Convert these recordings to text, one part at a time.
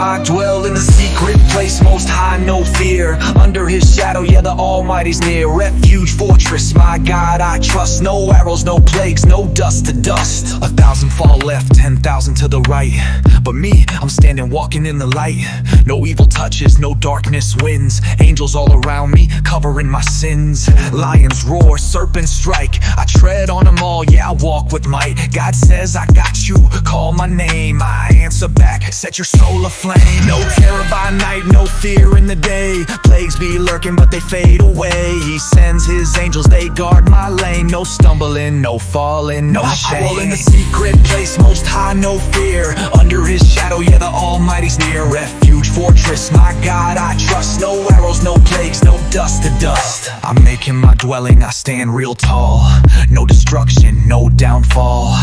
I dwell in the secret place, most high, no fear. Under his shadow, yeah, the Almighty's near. Refuge, fortress, my God I trust. No arrows, no plagues, no dust to dust. 1,000 fall left, 10,000 to the right, but me, I'm standing walking in the light. No evil touches, no darkness wins. Angels all around me, covering my sins. Lions roar, serpents strike, I tread on them all, yeah, I walk with might. God says I got you, call my name, I answer back, set your soul aflame. No terror by night, no fear in the day. Plagues be lurking but they fade away. He sends his angels, they guard my lane. No stumbling, no falling, no shame. I dwell in the secret place, most high, no fear. Under his shadow, yeah, the Almighty's near. Refuge, fortress, my God I trust. No arrows, no plagues, no dust to dust. I'm making my dwelling, I stand real tall. No destruction, no downfall.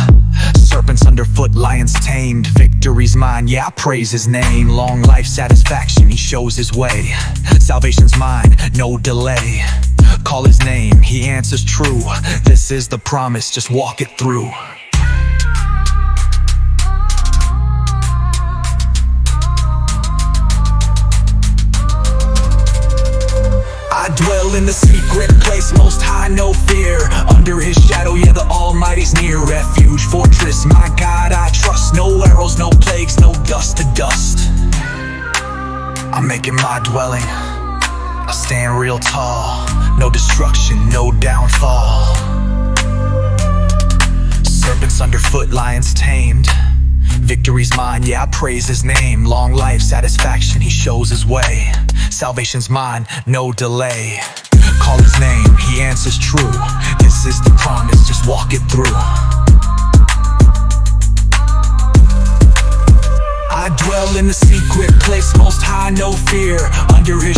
Serpents underfoot, lions tamed. Victory's mine, yeah, I praise his name. Long life, satisfaction, he shows his way. Salvation's mine, no delay. Call his name, he answers true. This is the promise, just walk it through. I dwell in the secret place, most high, no fear. Under his shadow, yeah, the Almighty's near. Refuge, fortress, my God I trust. No arrows, no plagues, no dust to dust. I'm making my dwelling, I stand real tall. No destruction, no downfall. Serpents underfoot, lions tamed. Victory's mine, yeah, I praise his name. Long life, satisfaction, he shows his way. Salvation's mine, no delay. Call his name, he answers true. This is the promise, just walk it through. I dwell in the secret place, most high, no fear. Under his